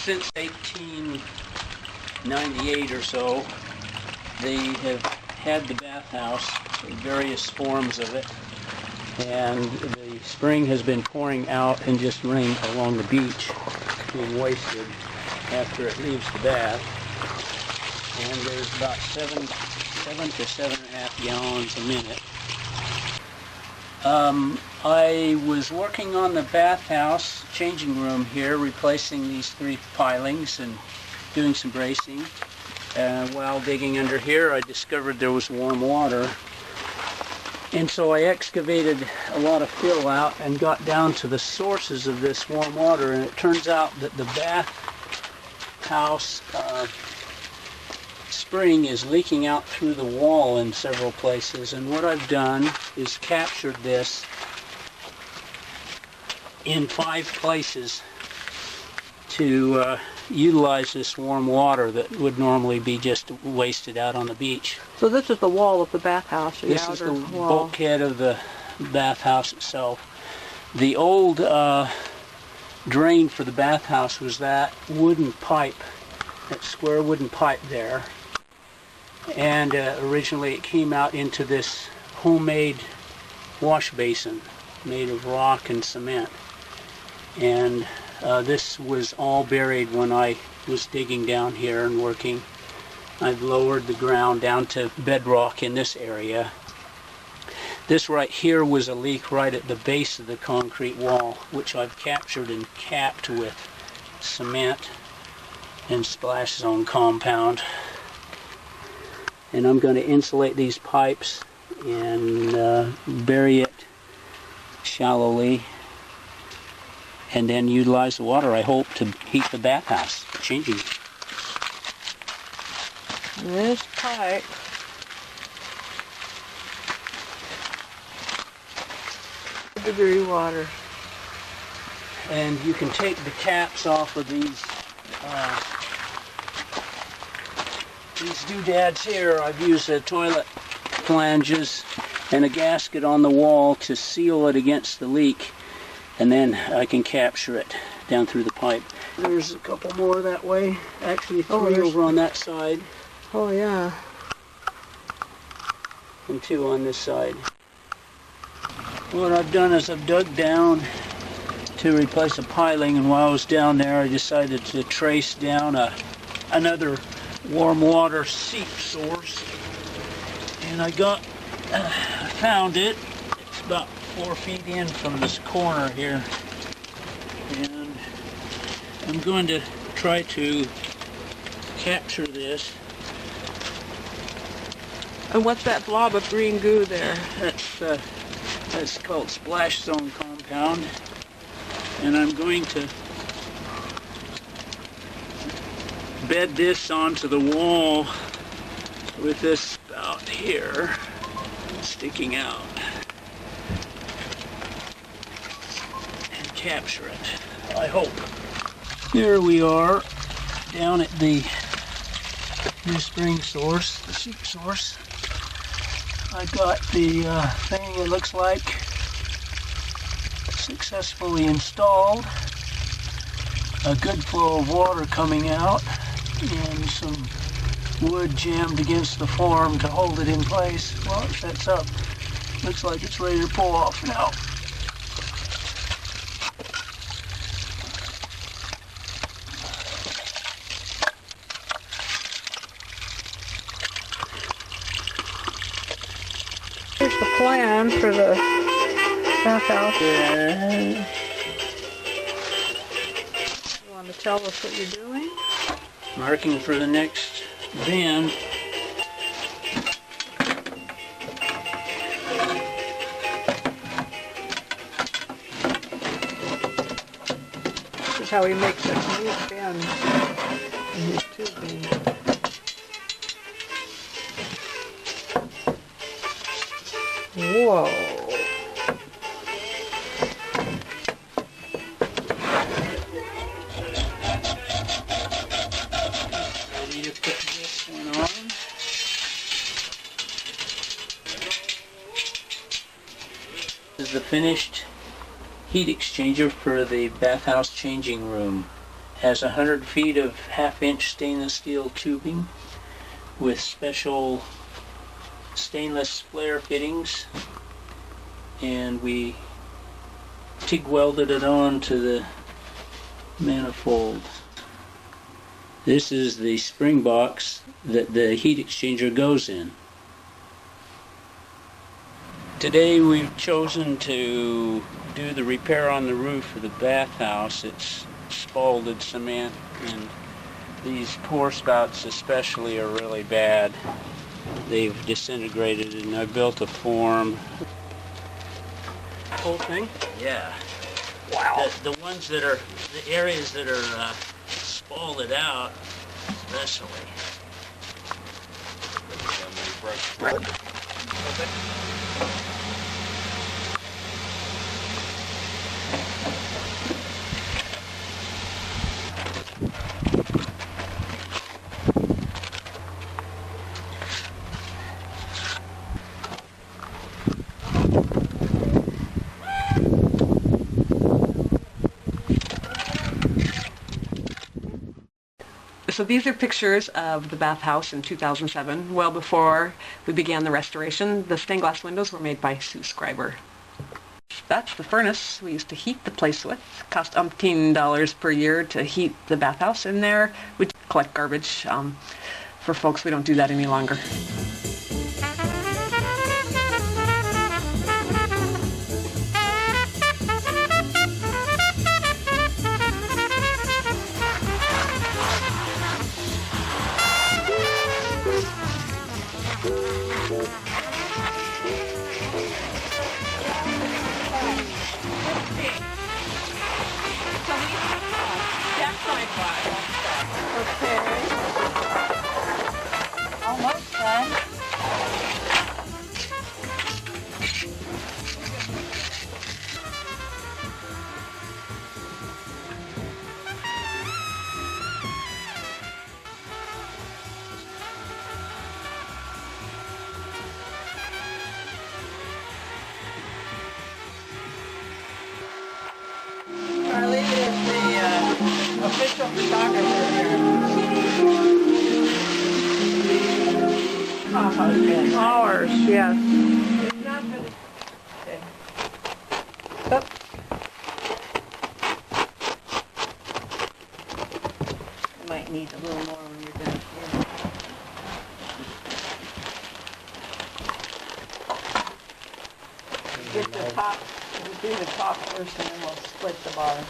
Since 1898 or so, they have had the bathhouse, various forms of it, and the spring has been pouring out and just rain along the beach, being wasted after it leaves the bath. And there's about 7 to 7.5 gallons a minute. I was working on the bathhouse changing room here, replacing these 3 pilings and doing some bracing. While digging under here, I discovered there was warm water. And so I excavated a lot of fill out and got down to the sources of this warm water, and it turns out that the bathhouse spring is leaking out through the wall in several places. And what I've done is captured this in 5 places to utilize this warm water that would normally be just wasted out on the beach. So this is the wall of the bathhouse, the This outer is the wall. bulkhead of the bathhouse itself. The old drain for the bathhouse was that wooden pipe, that square wooden pipe there. And originally it came out into this homemade wash basin made of rock and cement. And this was all buried when I was digging down here and working. I've lowered the ground down to bedrock in this area. This right here was a leak right at the base of the concrete wall, which I've captured and capped with cement and splash zone compound. And I'm going to insulate these pipes and bury it shallowly, and then utilize the water, I hope, to heat the bathhouse, changing it. This pipe degree water. And you can take the caps off of these doodads here. I've used toilet flanges and a gasket on the wall to seal it against the leak, and then I can capture it down through the pipe. There's a couple more that way, actually 3 over on that side. Oh yeah. And 2 on this side. What I've done is I've dug down to replace a piling, and while I was down there I decided to trace down another warm water seep source, and I found it. It's about 4 feet in from this corner here, and I'm going to try to capture this. And what's that blob of green goo there? That's called splash zone compound, and I'm going to bed this onto the wall with this spout here sticking out and capture it, I hope. Here we are down at the new spring source, the seep source. I got the thing, it looks like, successfully installed. A good flow of water coming out, and some wood jammed against the form to hold it in place while it sets up. Looks like it's ready to pull off now. Here's the plan for the bathhouse. You want to tell us what you're doing? Marking for the next bend. This is how he makes a smooth bend in his tubing. Whoa. Ready to put this one on. This is the finished heat exchanger for the bathhouse changing room. has 100 feet of half-inch stainless steel tubing with special stainless flare fittings, and we TIG welded it on to the manifold. This is the spring box that the heat exchanger goes in. Today we've chosen to do the repair on the roof of the bathhouse. It's spalted cement, and these pour spouts especially are really bad. They've disintegrated, and I built a form. Whole thing? Yeah. Wow. The ones that are, the areas that are spalted out, especially. So these are pictures of the bathhouse in 2007, well before we began the restoration. The stained glass windows were made by Sue Scriber. That's the furnace we used to heat the place with. It cost $umpteen per year to heat the bathhouse in there. We collect garbage. For folks, we don't do that any longer. Okay. Almost done. Charlie is the official photographer here. Ours, yes. It's not been... Okay. Oh. You might need a little more when you're done here. Get the top, we'll do the top first and then we'll split the bottom.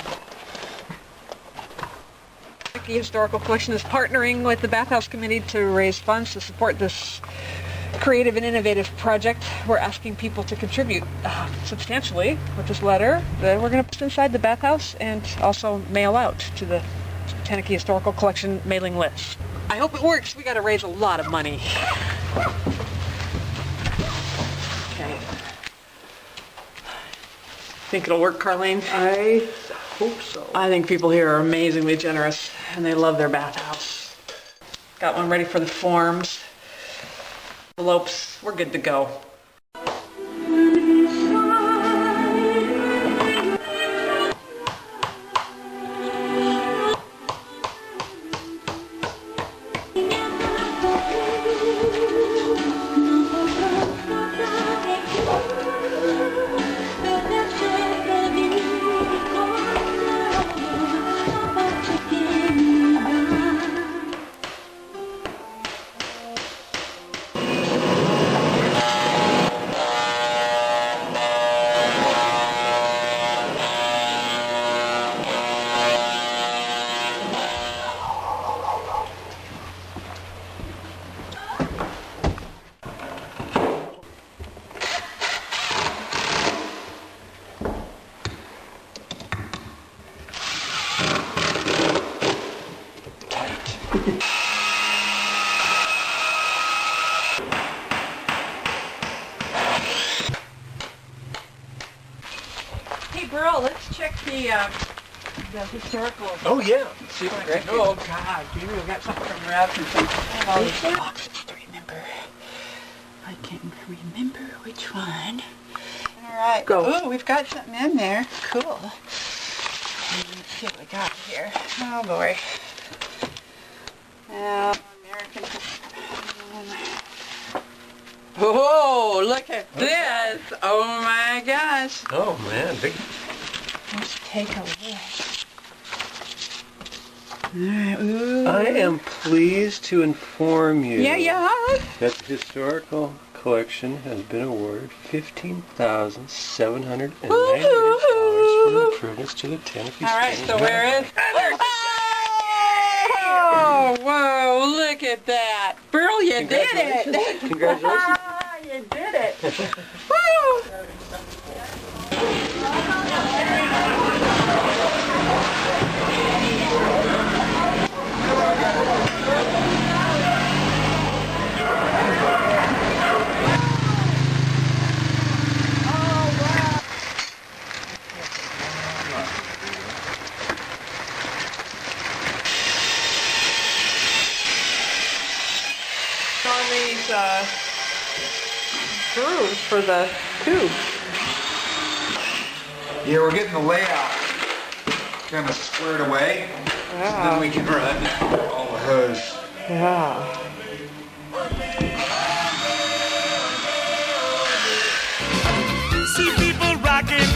The Historical Collection is partnering with the Bathhouse Committee to raise funds to support this creative and innovative project. We're asking people to contribute substantially with this letter that we're going to put inside the bathhouse and also mail out to the Tenakee Historical Collection mailing list. I hope it works. We got to raise a lot of money. Okay. Think it'll work, Carlene? I hope so. I think people here are amazingly generous and they love their bathhouse. Got one ready for the forms. Envelopes, we're good to go. Hey, Burl, let's check the historical. Oh yeah. See if I Great. can Oh God, we got something from Ralph and something. All these boxes to remember. I can't remember which one. All right. Go. Oh, we've got something in there. Cool. see what we got here. Oh boy. American. Oh, look at this. Oh my gosh. Oh man, big. Let's take a look. Alright, ooh. I am pleased to inform you Yeah. that the historical collection has been awarded $15,798 for improvements to the Tenakee Springs. Alright, so where is... Oh, whoa, look at that. Burl, you did it. Congratulations. You did it. Woo! On these grooves for the tube. Yeah, we're getting the layout kind of squared away. So then we can run all the hose. Yeah. See people rocking,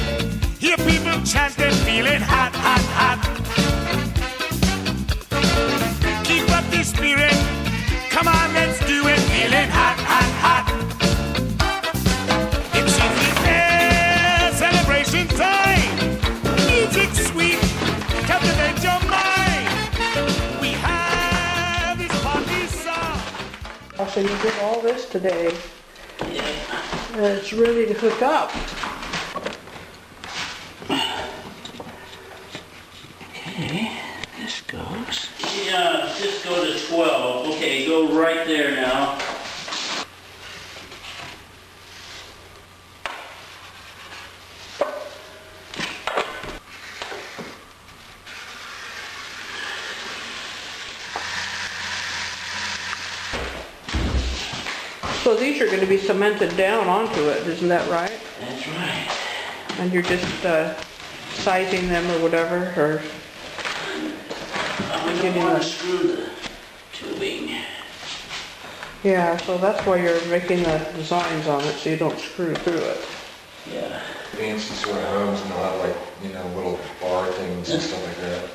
hear people chanting, feeling hot, hot, hot. Keep up the spirit, come on, let's do it, feeling hot, hot, hot. It's fair celebration time, music sweet, captivate your mind. We have this party song. So you did all this today. And it's ready to hook up. Okay, this goes. Yeah, just go to 12. Okay, go right there now. So these are going to be cemented down onto it, isn't that right? That's right. And you're just sizing them or whatever, or We don't want to screw the tubing. yeah. So that's why you're making the designs on it, so you don't screw through it. Yeah. Fancy sort of homes and a lot of like, little bar things and stuff like that.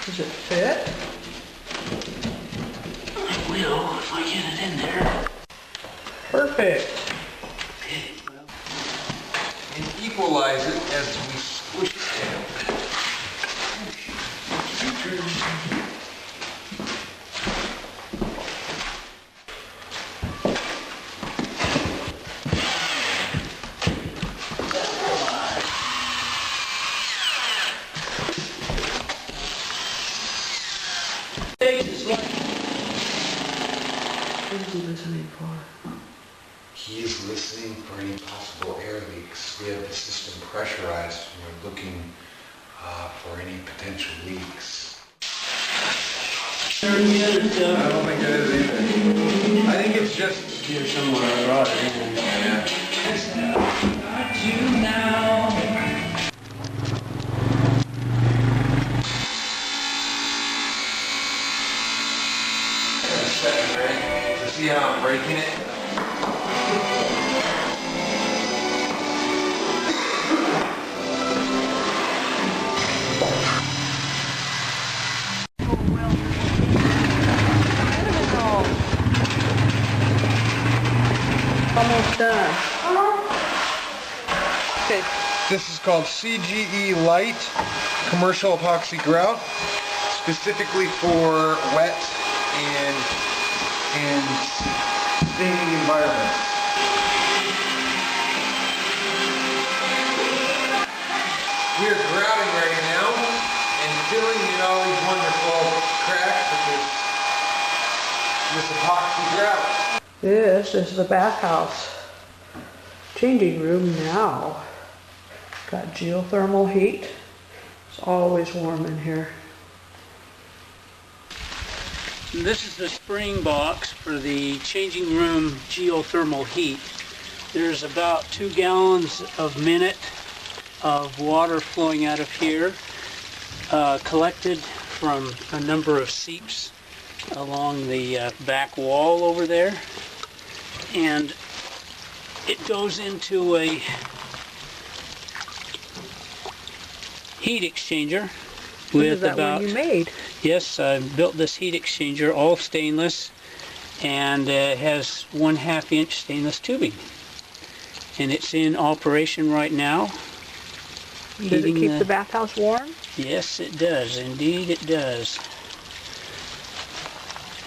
Does it fit? I will if I get it in there. Perfect. Okay, well. And equalize it as we squish it down. What is he listening for? He is listening for any possible air leaks. We have the system pressurized and we're looking for any potential leaks. I don't think it is either. I think it's just Here somewhere, right? yeah. Got you now. Second, right? To see how I'm breaking it. Almost done. Okay. This is called CGE Light Commercial Epoxy Grout, specifically for wet and staining environments. We are grouting right now and filling in all these wonderful cracks with this epoxy grout. This is the bathhouse changing room now. Got geothermal heat. It's always warm in here. This is the spring box for the changing room geothermal heat. There's about 2 gallons a minute of water flowing out of here, collected from a number of seeps along the back wall over there, and it goes into a heat exchanger with about, one you made? Yes, I built this heat exchanger, all stainless, and it has 1/2 inch stainless tubing, and it's in operation right now. Does it keep the bathhouse warm? Yes, it does. Indeed, it does.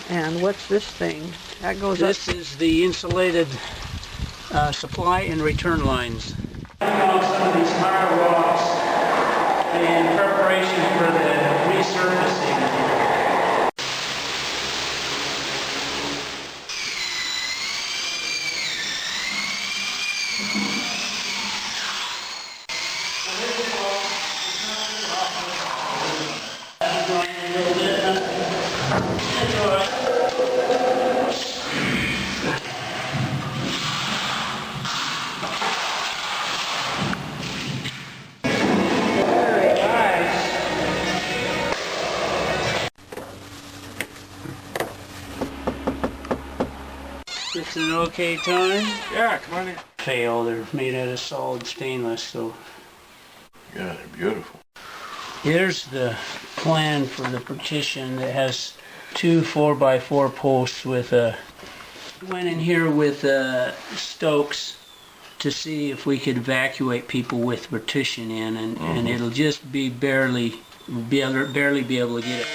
And what's this thing? That goes up. This is the insulated supply and return lines. On some of these higher rocks in preparation for the resurfacing. It's an okay time. Yeah, come on in. Fail, they're made out of solid stainless, so. Yeah, they're beautiful. Here's the plan for the partition that has 2 4x4 posts with went in here with stokes to see if we could evacuate people with partition in, and it'll just be barely be able to get it.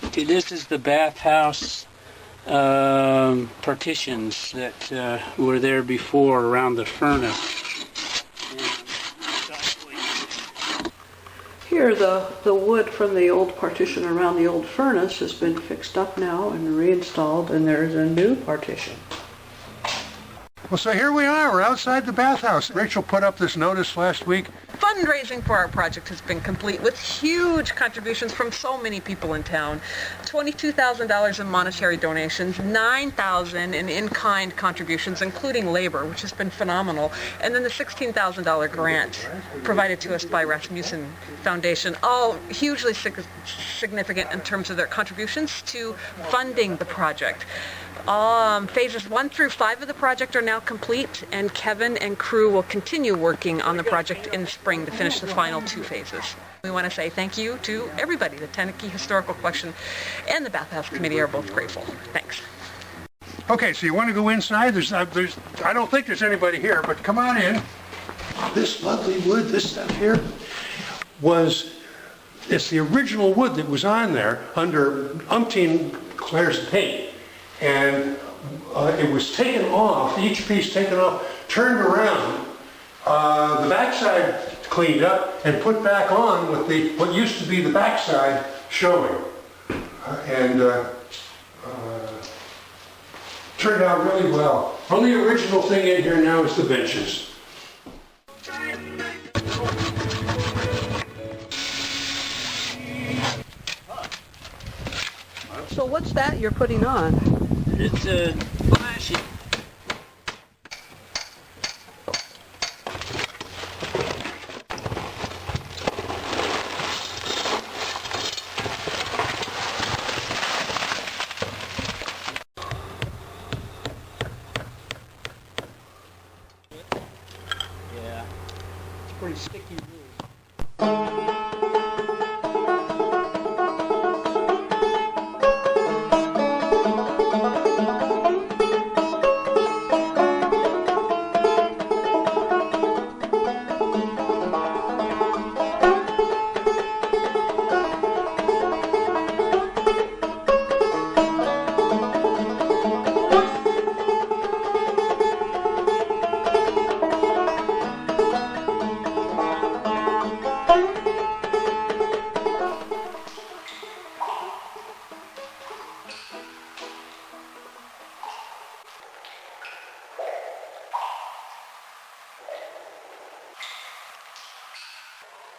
Okay, this is the bathhouse partitions that were there before around the furnace. Here, the wood from the old partition around the old furnace has been fixed up now and reinstalled, and there's a new partition. Well, so here we are. We're outside the bathhouse. Rachel put up this notice last week. Fundraising for our project has been complete with huge contributions from so many people in town. $22,000 in monetary donations, $9,000 in in-kind contributions, including labor, which has been phenomenal, and then the $16,000 grant provided to us by Rasmussen Foundation, all hugely significant in terms of their contributions to funding the project. Phases 1 through 5 of the project are now complete, and Kevin and crew will continue working on the project in the spring to finish the final 2 phases. We want to say thank you to everybody. The Tenakee Historical Collection and the Bathhouse Committee are both grateful. Thanks. Okay, so you want to go inside? I don't think there's anybody here, but come on in. This lovely wood, this stuff here, it's the original wood that was on there under umpteen layers of paint. And it was taken off, each piece taken off, turned around, the backside cleaned up, and put back on with what used to be the backside showing. Turned out really well. Only original thing in here now is the benches. So what's that you're putting on? It's